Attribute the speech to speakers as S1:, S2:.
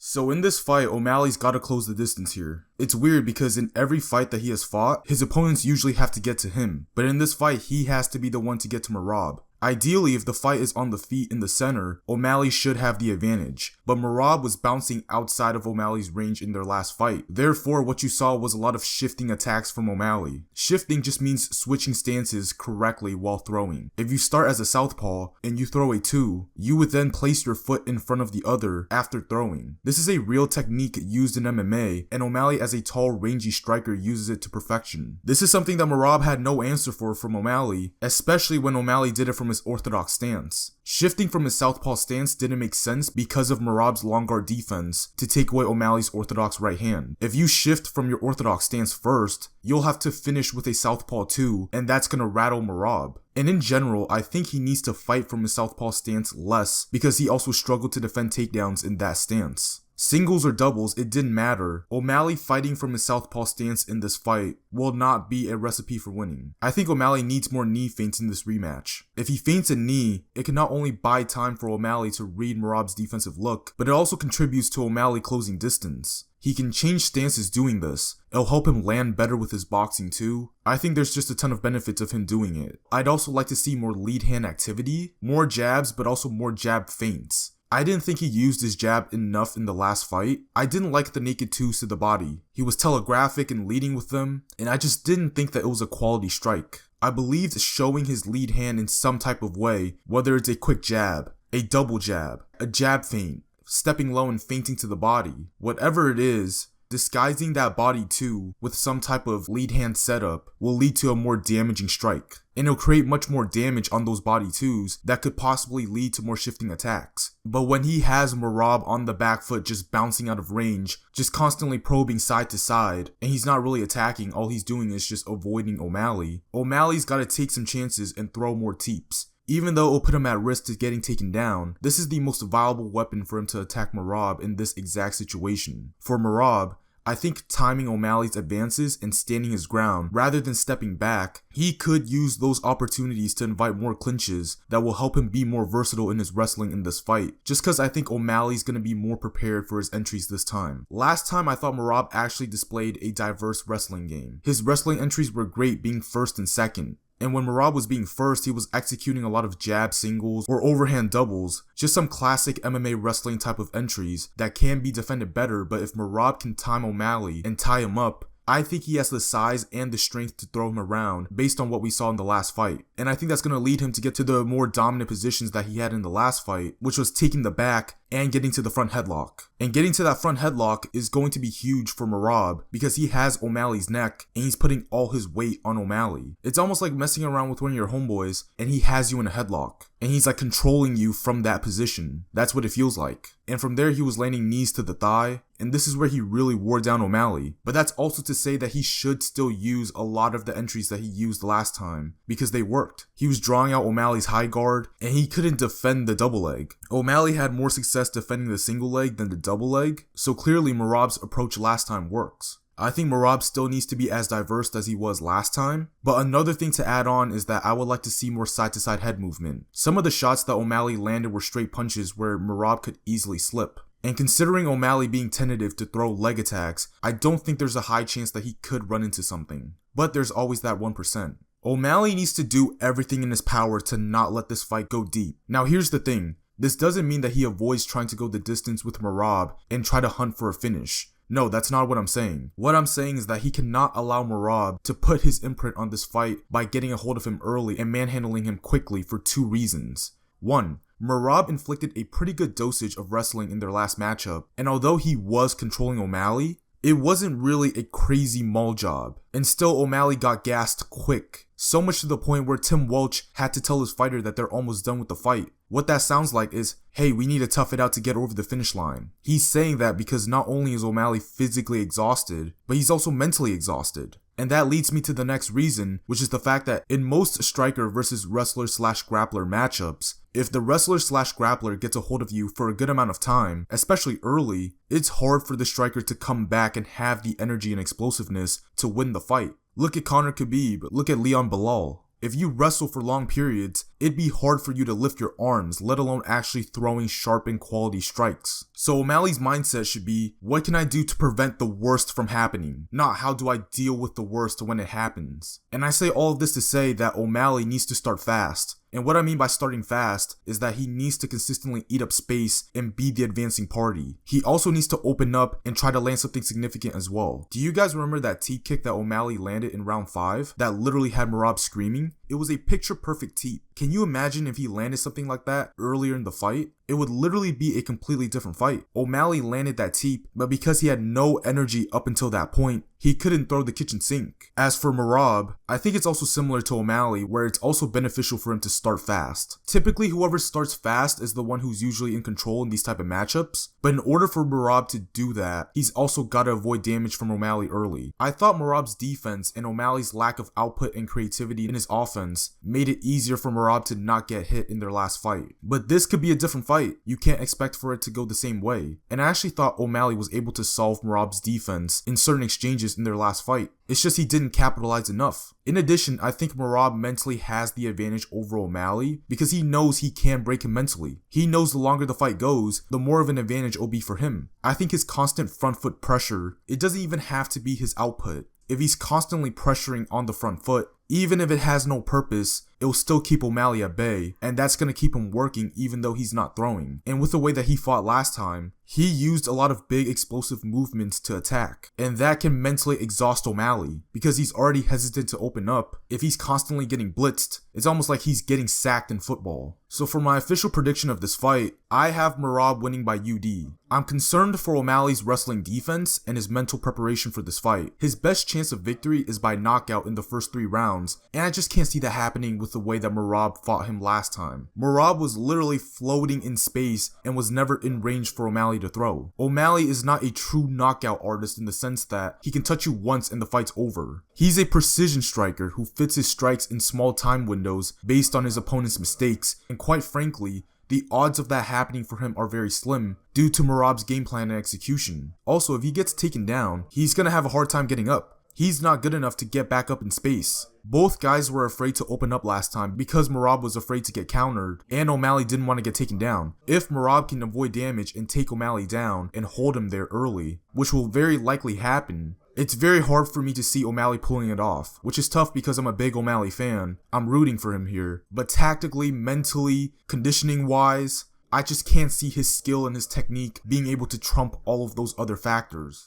S1: So in this fight, O'Malley's gotta close the distance here. It's weird because in every fight that he has fought, his opponents usually have to get to him. But in this fight, he has to be the one to get to Merab. Ideally, if the fight is on the feet in the center, O'Malley should have the advantage, but Merab was bouncing outside of O'Malley's range in their last fight. Therefore, what you saw was a lot of shifting attacks from O'Malley. Shifting just means switching stances correctly while throwing. If you start as a southpaw and you throw a 2, you would then place your foot in front of the other after throwing. This is a real technique used in MMA, and O'Malley as a tall, rangy striker uses it to perfection. This is something that Merab had no answer for from O'Malley, especially when O'Malley did it from his orthodox stance. Shifting from his southpaw stance didn't make sense because of Merab's long guard defense to take away O'Malley's orthodox right hand. If you shift from your orthodox stance first, you'll have to finish with a southpaw too, and that's gonna rattle Merab. And in general, I think he needs to fight from his southpaw stance less because he also struggled to defend takedowns in that stance. Singles or doubles, it didn't matter. O'Malley fighting from his southpaw stance in this fight will not be a recipe for winning. I think O'Malley needs more knee feints in this rematch. If he feints a knee, it can not only buy time for O'Malley to read Merab's defensive look, but it also contributes to O'Malley closing distance. He can change stances doing this. It'll help him land better with his boxing too. I think there's just a ton of benefits of him doing it. I'd also like to see more lead hand activity, more jabs, but also more jab feints. I didn't think he used his jab enough in the last fight. I didn't like the naked 2s to the body. He was telegraphic and leading with them, and I just didn't think that it was a quality strike. I believed showing his lead hand in some type of way, whether it's a quick jab, a double jab, a jab feint, stepping low and feinting to the body, whatever it is, disguising that body too with some type of lead hand setup will lead to a more damaging strike. And it'll create much more damage on those body 2s that could possibly lead to more shifting attacks. But when he has Merab on the back foot just bouncing out of range, just constantly probing side to side, and he's not really attacking, all he's doing is just avoiding O'Malley, O'Malley's gotta take some chances and throw more teeps. Even though it'll put him at risk to getting taken down, this is the most viable weapon for him to attack Merab in this exact situation. For Merab, I think timing O'Malley's advances and standing his ground rather than stepping back, he could use those opportunities to invite more clinches that will help him be more versatile in his wrestling in this fight, just cause I think O'Malley's gonna be more prepared for his entries this time. Last time I thought Merab actually displayed a diverse wrestling game. His wrestling entries were great being first and second. And when Merab was being first, he was executing a lot of jab singles or overhand doubles, just some classic MMA wrestling type of entries that can be defended better, but if Merab can time O'Malley and tie him up, I think he has the size and the strength to throw him around based on what we saw in the last fight. And I think that's going to lead him to get to the more dominant positions that he had in the last fight, which was taking the back and getting to the front headlock. And getting to that front headlock is going to be huge for Merab because he has O'Malley's neck and he's putting all his weight on O'Malley. It's almost like messing around with one of your homeboys and he has you in a headlock and he's like controlling you from that position. That's what it feels like. And from there he was landing knees to the thigh, and this is where he really wore down O'Malley. But that's also to say that he should still use a lot of the entries that he used last time because they worked. He was drawing out O'Malley's high guard and he couldn't defend the double leg. O'Malley had more success defending the single leg than the double leg, so clearly Merab's approach last time works. I think Merab still needs to be as diverse as he was last time, but another thing to add on is that I would like to see more side to side head movement. Some of the shots that O'Malley landed were straight punches where Merab could easily slip. And considering O'Malley being tentative to throw leg attacks, I don't think there's a high chance that he could run into something. But there's always that 1%. O'Malley needs to do everything in his power to not let this fight go deep. Now here's the thing, this doesn't mean that he avoids trying to go the distance with Merab and try to hunt for a finish. No, that's not what I'm saying. What I'm saying is that he cannot allow Merab to put his imprint on this fight by getting a hold of him early and manhandling him quickly for 2 reasons. 1. Merab inflicted a pretty good dosage of wrestling in their last matchup, and although he was controlling O'Malley, it wasn't really a crazy maul job, and still O'Malley got gassed quick. So much to the point where Tim Welch had to tell his fighter that they're almost done with the fight. What that sounds like is, hey, we need to tough it out to get over the finish line. He's saying that because not only is O'Malley physically exhausted, but he's also mentally exhausted. And that leads me to the next reason, which is the fact that in most striker versus wrestler slash grappler matchups, if the wrestler slash grappler gets a hold of you for a good amount of time, especially early, it's hard for the striker to come back and have the energy and explosiveness to win the fight. Look at Conor Khabib, look at Leon Bilal. If you wrestle for long periods, it'd be hard for you to lift your arms, let alone actually throwing sharp and quality strikes. So O'Malley's mindset should be, what can I do to prevent the worst from happening? Not how do I deal with the worst when it happens. And I say all of this to say that O'Malley needs to start fast. And what I mean by starting fast is that he needs to consistently eat up space and be the advancing party. He also needs to open up and try to land something significant as well. Do you guys remember that teep kick that O'Malley landed in round 5 that literally had Merab screaming? It was a picture perfect teep. Can you imagine if he landed something like that earlier in the fight? It would literally be a completely different fight. O'Malley landed that teep, but because he had no energy up until that point, he couldn't throw the kitchen sink. As for Merab, I think it's also similar to O'Malley, where it's also beneficial for him to start fast. Typically, whoever starts fast is the one who's usually in control in these type of matchups, but in order for Merab to do that, he's also got to avoid damage from O'Malley early. I thought Merab's defense and O'Malley's lack of output and creativity in his offense made it easier for Merab to not get hit in their last fight. But this could be a different fight. You can't expect for it to go the same way. And I actually thought O'Malley was able to solve Merab's defense in certain exchanges in their last fight. It's just he didn't capitalize enough. In addition, I think Merab mentally has the advantage over O'Malley because he knows he can break him mentally. He knows the longer the fight goes, the more of an advantage it'll be for him. I think his constant front foot pressure, it doesn't even have to be his output. If he's constantly pressuring on the front foot, even if it has no purpose, it'll still keep O'Malley at bay, and that's going to keep him working even though he's not throwing. And with the way that he fought last time, he used a lot of big explosive movements to attack, and that can mentally exhaust O'Malley because he's already hesitant to open up. If he's constantly getting blitzed, it's almost like he's getting sacked in football. So for my official prediction of this fight, I have Merab winning by UD. I'm concerned for O'Malley's wrestling defense and his mental preparation for this fight. His best chance of victory is by knockout in the first 3 rounds, and I just can't see that happening with the way that Merab fought him last time. Merab was literally floating in space and was never in range for O'Malley to throw. O'Malley is not a true knockout artist in the sense that he can touch you once and the fight's over. He's a precision striker who fits his strikes in small time windows based on his opponent's mistakes, and quite frankly, the odds of that happening for him are very slim due to Merab's game plan and execution. Also, if he gets taken down, he's gonna have a hard time getting up. He's not good enough to get back up in space. Both guys were afraid to open up last time because Merab was afraid to get countered and O'Malley didn't want to get taken down. If Merab can avoid damage and take O'Malley down and hold him there early, which will very likely happen, it's very hard for me to see O'Malley pulling it off, which is tough because I'm a big O'Malley fan. I'm rooting for him here, but tactically, mentally, conditioning wise, I just can't see his skill and his technique being able to trump all of those other factors.